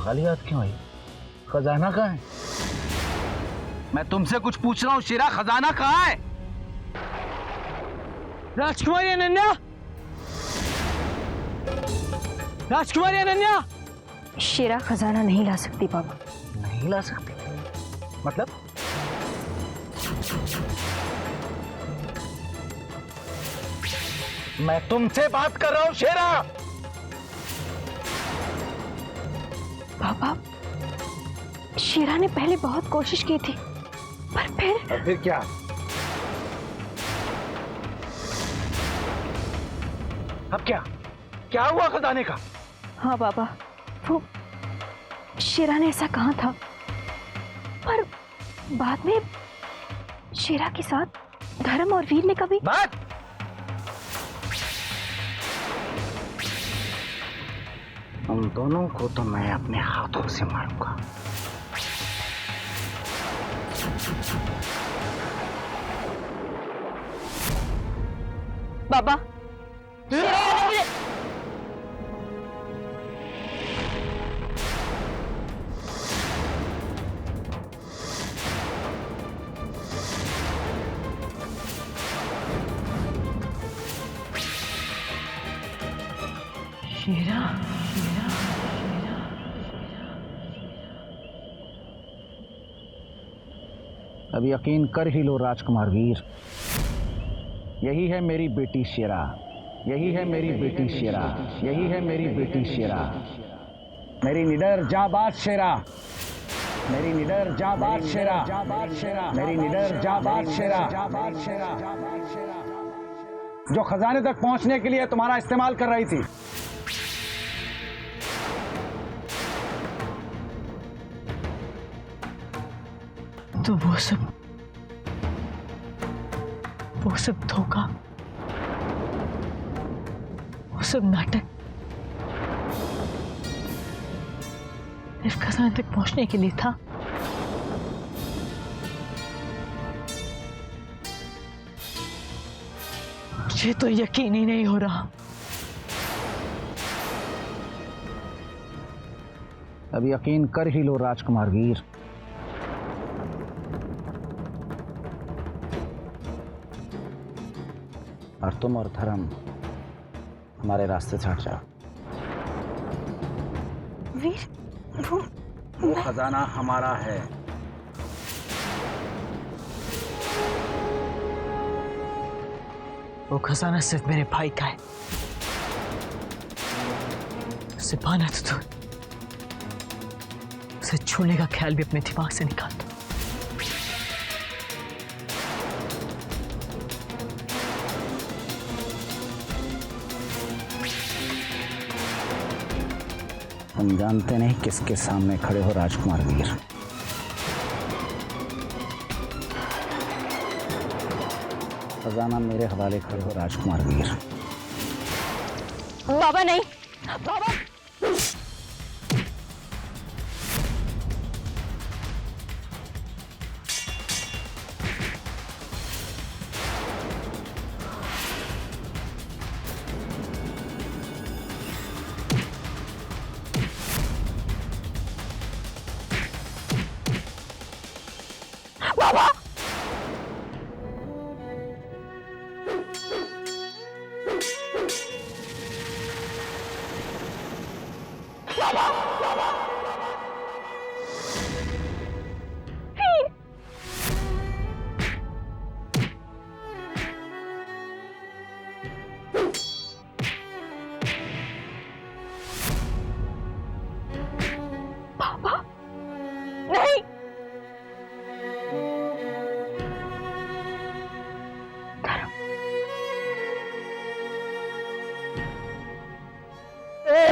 खाली हाथ क्यों आई? खजाना कहाँ है? मैं तुमसे कुछ पूछ रहा हूँ शीरा, खजाना कहाँ है? राजकुमारी अनन्या, राजकुमारी अनन्या। शीरा खजाना नहीं ला सकती बाबा। नहीं ला सकती मतलब? मैं तुमसे बात कर रहा हूं शेरा। बाबा, शीरा ने पहले बहुत कोशिश की थी, पर फिर क्या? अब क्या हुआ खजाने का? हाँ बाबा, वो शीरा ने ऐसा कहा था, पर बाद में शीरा के साथ धर्म और वीर ने कभी बात उन दोनों को तो मैं अपने हाथों से मारूंगा। बाबा, शीरा, अब यकीन कर ही लो राजकुमार वीर, यही है मेरी बेटी शीरा, यही है मेरी बेटी शीरा, यही है मेरी बेटी शीरा, मेरी निडर जाबाज शेरा, मेरी निडर जाबाज शेरा, मेरी निडर जाबाज शेरा, जो खजाने तक पहुंचने के लिए तुम्हारा इस्तेमाल कर रही थी। तो वो सब धोखा, वो सब नाटक सिर्फ खजाने तक पहुंचने के लिए था। मुझे तो यकीन ही नहीं हो रहा। अब यकीन कर ही लो राजकुमार वीर, और तुम और धर्म हमारे रास्ते से हट जाओ। वीर, वो खजाना हमारा है। वो खजाना सिर्फ मेरे भाई का है, उसे पाना तो उसे छोड़ने का ख्याल भी अपने दिमाग से निकाल दो। तुम जानते नहीं किसके सामने खड़े हो राजकुमार वीर। खजाना मेरे हवाले खड़े हो राजकुमार वीर। बाबा नहीं, बाबा। बाबा, नहीं।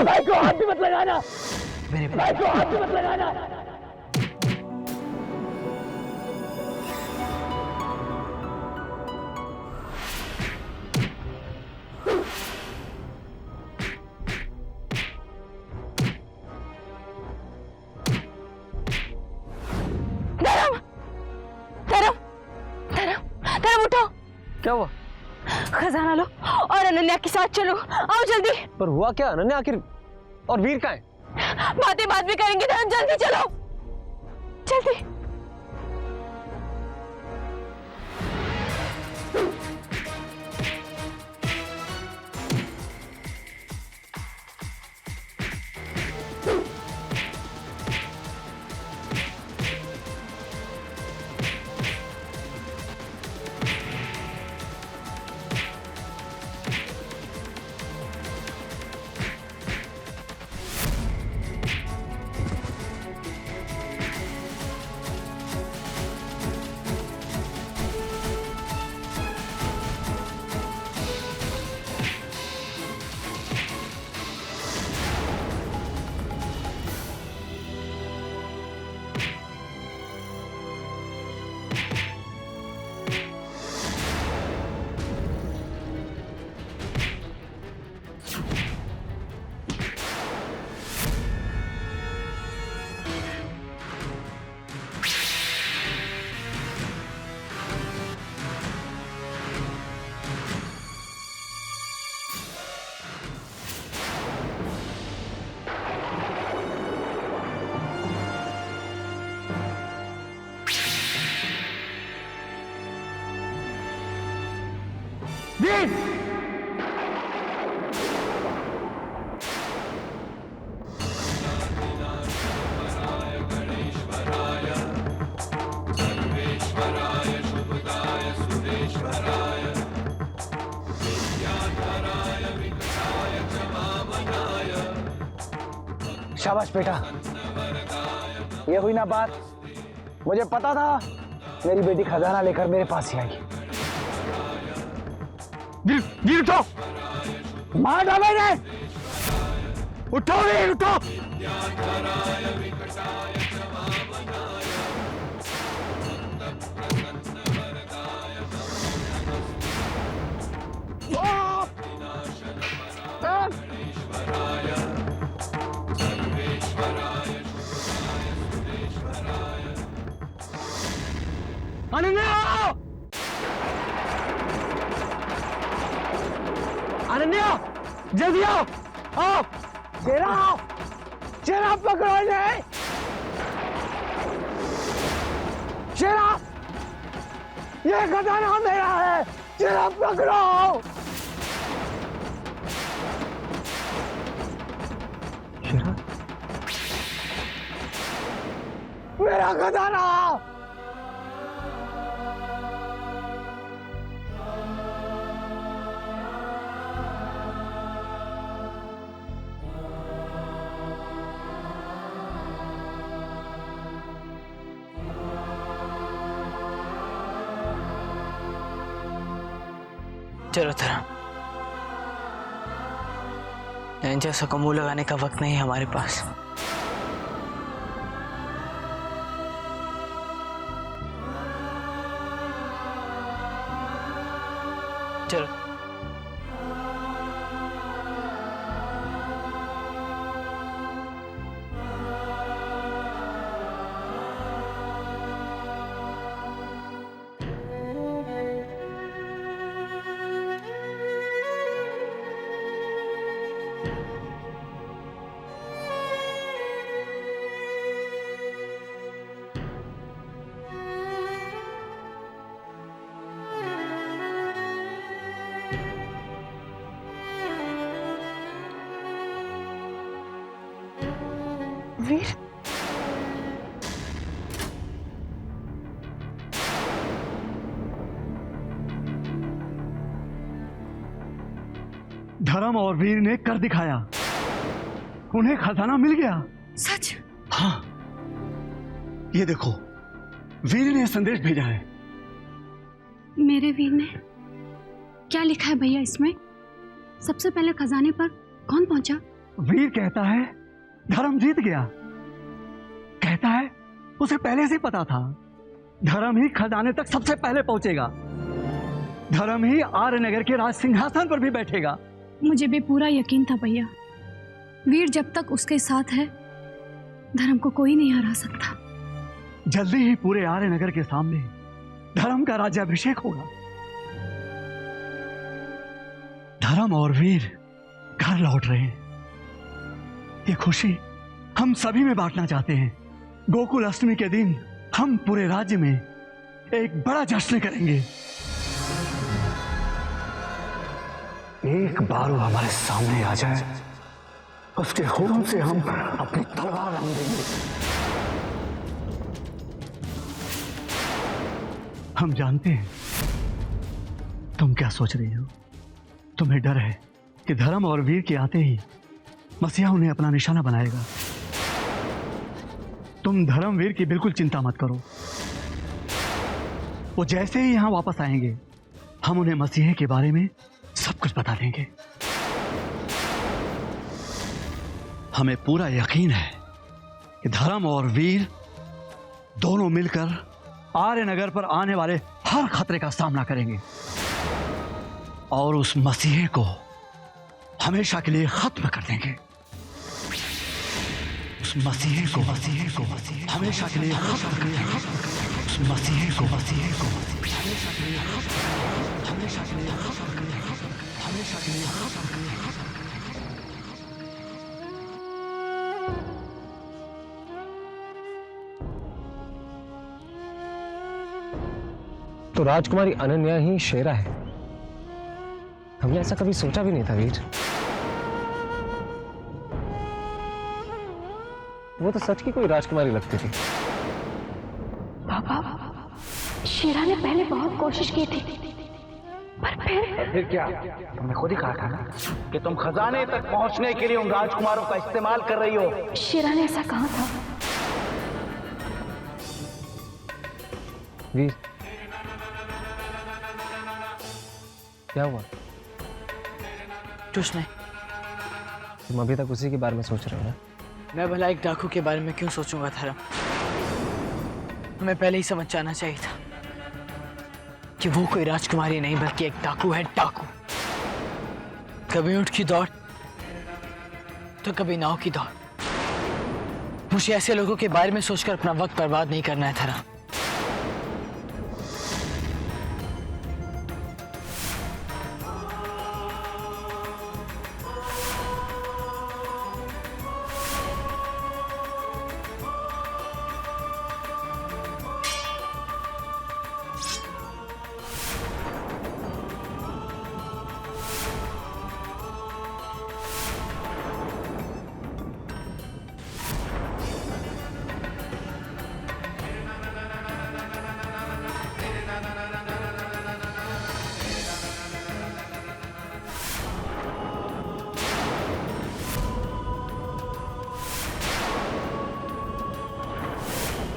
भाई को हाथ भी मत लगाना, मेरे भाई को हाथ भी मत लगाना। धर्म, धर्म, धर्म, धर्म उठो। क्या हुआ? खजाना लो और अनन्या के साथ चलो, आओ जल्दी। पर हुआ क्या? अनन्या आखिर और वीर कहाँ है? बात भी करेंगे धर्म, जल्दी चलो, जल्दी। वीर! शाबाश बेटा, ये हुई ना बात। मुझे पता था मेरी बेटी खजाना लेकर मेरे पास ही आएगी। वीर, वीर उठो! मार डालो इन्हें! उठो वीर, उठो! अनन्या! अनन्या, जल्दी आओ! आओ! शेरा! शेरा पकड़ो इन्हें! शेरा! ये खजाना मेरा है! शेरा पकड़ो! शेरा? मेरा खजाना! चलो धर्म, इन जैसों को मुंह लगाने का वक्त नहीं है हमारे पास। चलो। वीर, धर्म और वीर ने कर दिखाया, उन्हें खजाना मिल गया। सच? हाँ, ये देखो, वीर ने संदेश भेजा है। मेरे वीर ने क्या लिखा है भैया इसमें? सबसे पहले खजाने पर कौन पहुंचा? वीर कहता है धर्म जीत गया। कहता है उसे पहले से पता था, धर्म ही खजाने तक सबसे पहले पहुंचेगा। धर्म ही आर्यनगर के राज सिंहासन पर भी बैठेगा। मुझे भी पूरा यकीन था भैया, वीर जब तक उसके साथ है धर्म को कोई नहीं हरा सकता। जल्दी ही पूरे आर्यनगर के सामने धर्म का राज्याभिषेक होगा। धर्म और वीर घर लौट रहे हैं। ये खुशी हम सभी में बांटना चाहते हैं। गोकुल अष्टमी के दिन हम पूरे राज्य में एक बड़ा जश्न करेंगे। एक बार वो हमारे सामने आ जाए, उसके खून से हम अपनी तलवार रंग देंगे। हम जानते हैं तुम क्या सोच रही हो। तुम्हें डर है कि धर्म और वीर के आते ही मसीहा उन्हें अपना निशाना बनाएगा। तुम धर्मवीर की बिल्कुल चिंता मत करो। वो जैसे ही यहां वापस आएंगे, हम उन्हें मसीहे के बारे में सब कुछ बता देंगे। हमें पूरा यकीन है कि धर्म और वीर दोनों मिलकर आर्यनगर पर आने वाले हर खतरे का सामना करेंगे और उस मसीहे को हमेशा के लिए खत्म कर देंगे। उस मसीहे को हमेशा के लिए खत्म कर देंगे। उस मसीहे को हमेशा के लिए खत्म कर देंगे। हमेशा के लिए खत्म कर देंगे। हमेशा के लिए खत्म कर देंगे। तो राजकुमारी अनन्या ही शेरा है। हमने ऐसा कभी सोचा भी नहीं था वीर। वो तो सच की कोई राजकुमारी लगती थी। पापा, शेरा ने पहले बहुत कोशिश की थी, पर फिर क्या? तुमने खुद ही कहा था ना कि तुम खजाने तक पहुंचने के लिए उन राजकुमारों का इस्तेमाल कर रही हो। शेरा ने ऐसा कहा था। वीर, क्या हुआ? कुछ नहीं। तुम अभी तक उसी के बारे में सोच रहे हो ना? मैं भला एक डाकू के बारे में क्यों सोचूंगा धर्म? हमें पहले ही समझ जाना चाहिए था कि वो कोई राजकुमारी नहीं बल्कि एक डाकू है। डाकू कभी ऊंट की दौड़ तो कभी नाव की दौड़। मुझे ऐसे लोगों के बारे में सोचकर अपना वक्त बर्बाद नहीं करना है धर्म।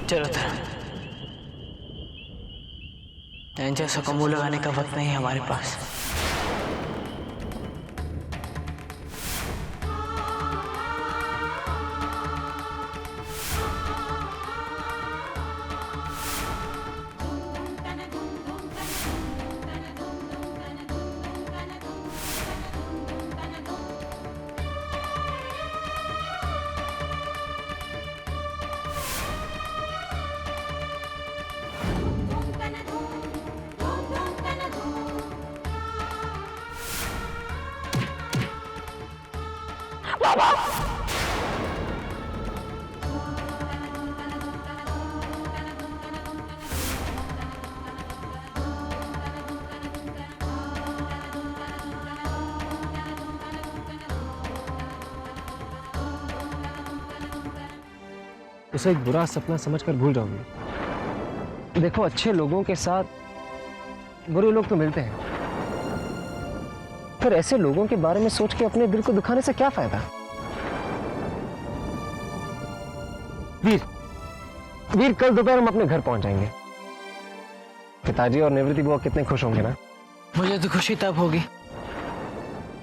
चलो धर्म, जैसा को मुंह लगाने का वक्त नहीं है हमारे पास। उसे एक बुरा सपना समझकर भूल जाओगे। देखो, अच्छे लोगों के साथ बुरे लोग तो मिलते हैं, फिर ऐसे लोगों के बारे में सोच के अपने दिल को दुखाने से क्या फायदा? वीर, कल दोपहर हम अपने घर पहुंच जाएंगे। पिताजी और निवृत्ति बुआ कितने खुश होंगे ना। मुझे तो खुशी तब होगी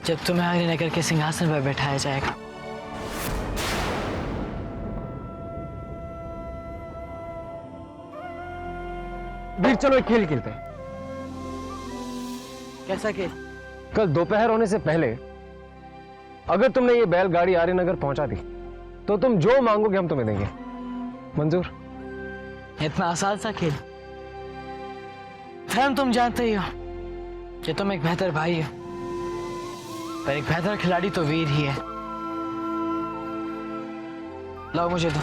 जब तुम्हें आर्यनगर के सिंहासन पर बैठाया जाएगा। वीर, चलो एक खेल खेलते हैं। कैसा खेल? कल दोपहर होने से पहले अगर तुमने ये बैलगाड़ी आर्यनगर पहुंचा दी तो तुम जो मांगोगे हम तुम्हें देंगे। मंजूर? इतना आसान सा खेल? धर्म, तुम जानते ही हो कि तुम एक बेहतर भाई हो, पर एक बेहतर खिलाड़ी तो वीर ही है। लाओ मुझे दो।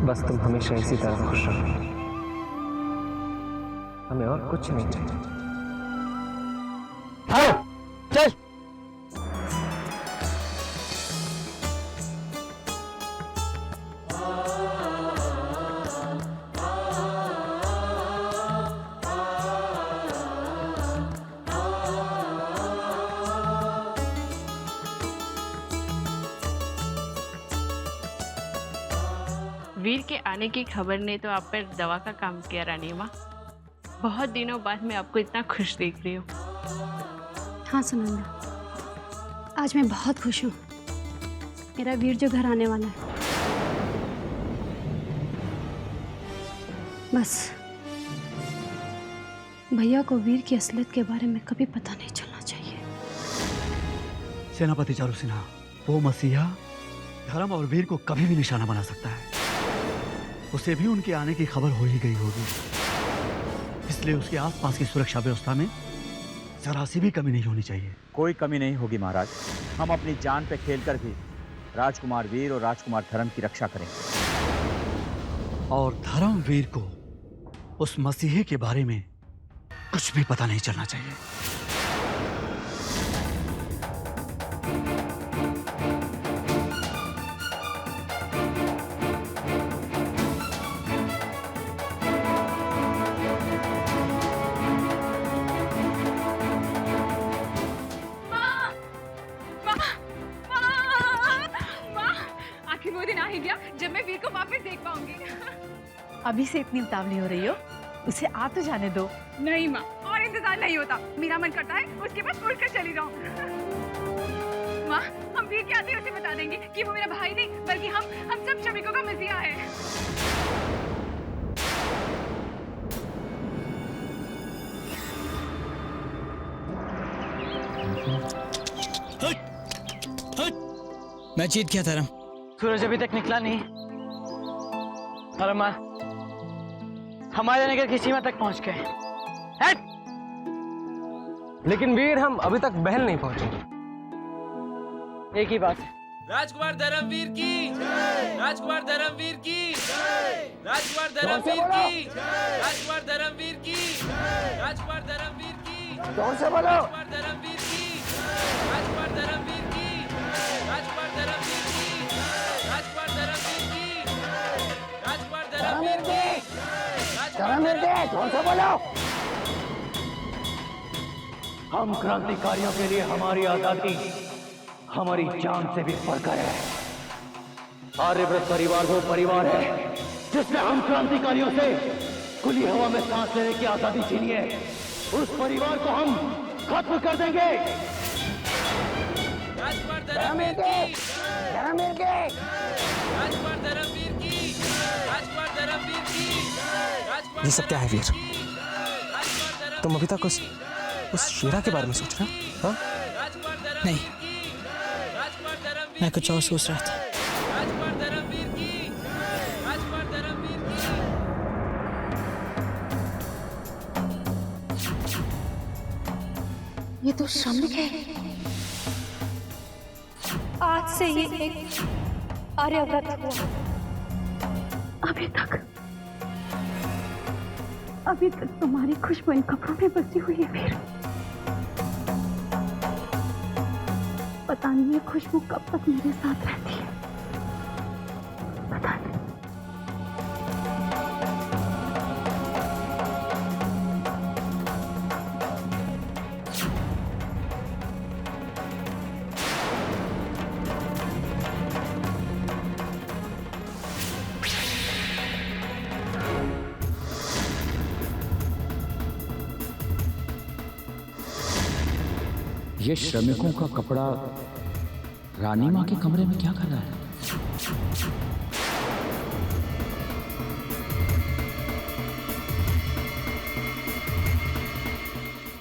बस तुम हमेशा इसी तरह खुश रहो, हमें और कुछ नहीं चाहिए। आओ, चल। वीर के आने की खबर ने तो आप पर दवा का काम किया रानी माँ। बहुत दिनों बाद मैं आपको इतना खुश देख रही हूँ। हाँ सुनंदा, आज मैं बहुत खुश हूँ। मेरा वीर जो घर आने वाला है। बस भैया को वीर की असलियत के बारे में कभी पता नहीं चलना चाहिए। सेनापति चारू सिन्हा, वो मसीहा धर्म और वीर को कभी भी निशाना बना सकता है। उसे भी उनके आने की खबर हो ही गई होगी, इसलिए उसके आसपास की सुरक्षा व्यवस्था में जरा सी भी कमी नहीं होनी चाहिए। कोई कमी नहीं होगी महाराज। हम अपनी जान पे खेलकर भी राजकुमार वीर और राजकुमार धर्म की रक्षा करेंगे। और धर्मवीर को उस मसीहे के बारे में कुछ भी पता नहीं चलना चाहिए। आखिर वो दिन आ ही गया जब मैं वीर को वापस देख पाऊंगी। अभी से इतनी उतावली हो रही हो, उसे आ तो जाने दो। नहीं माँ, और इंतजार नहीं होता। मेरा मन करता है उसके पास उड़कर चली जाऊं। माँ, हम वीर के आते ही उसे बता देंगे कि वो मेरा भाई नहीं बल्कि हम सब श्रमिकों का मसीहा है। मैं जीत गया धर्म। सूरज अभी तक निकला नहीं। धर्म हमारे नगर की सीमा तक पहुंच गए। लेकिन वीर, हम अभी तक महल नहीं पहुंचे। एक ही बात है। राजकुमार धर्मवीर की जय, राजकुमार धर्मवीर की जय, राजकुमार धर्मवीर की जय, राजकुमार धर्मवीर की जय, राजकुमार धर्मवीर की जोर से बोलो, राजकुमार धर्मवीर की जय, राजकुमार धर्मवीर की जय, राजकुमार धर्मवीर की जय, राजकुमार धर्मवीर की जय, राजकुमार धर्मवीर की जय, जोर से बोलो। हम क्रांतिकारियों के लिए हमारी आजादी हमारी जान से भी बढ़कर है। आर्यव्रत परिवार वो परिवार है जिसने हम क्रांतिकारियों से खुली हवा में सांस लेने की आजादी छीनी है। उस परिवार को हम खत्म कर देंगे। राजकुमार धर्मवीर की धर्मवीर के राजकुमार धर्मवीर की राजकुमार धर्मवीर की राजकुमार। ये सब क्या है वीर? तुम अभी तक उस शेरा के बारे में सोच रहे हो? हाँ? नहीं, मैं कुछ और सोच रहा था। राजकुमार धर्मवीर की राजकुमार धर्मवीर की। ये तो श्रमिक है। आज से ये एक आर्यव्रत हुआ। अभी तक तुम्हारी खुशबू इन कपड़ों में बसी हुई है वीर। पता नहीं ये खुशबू कब तक मेरे साथ रहती है, पता नहीं। ये श्रमिकों का कपड़ा रानी माँ के कमरे में क्या कर रहा है?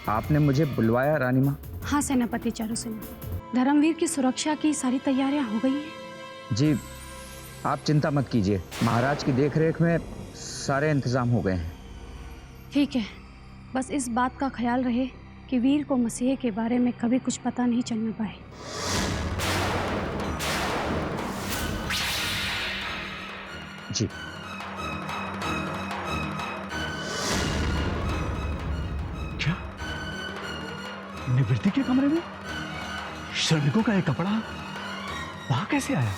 आपने मुझे बुलवाया रानी माँ? हाँ सेनापति चारू सिन्हा, धर्मवीर की सुरक्षा की सारी तैयारियां हो गई हैं। जी, आप चिंता मत कीजिए, महाराज की देखरेख में सारे इंतजाम हो गए हैं। ठीक है, बस इस बात का ख्याल रहे कि वीर को मसीह के बारे में कभी कुछ पता नहीं चलना पाए। जी। क्या निवृत्ति के कमरे में श्रमिकों का एक कपड़ा वहां कैसे आया?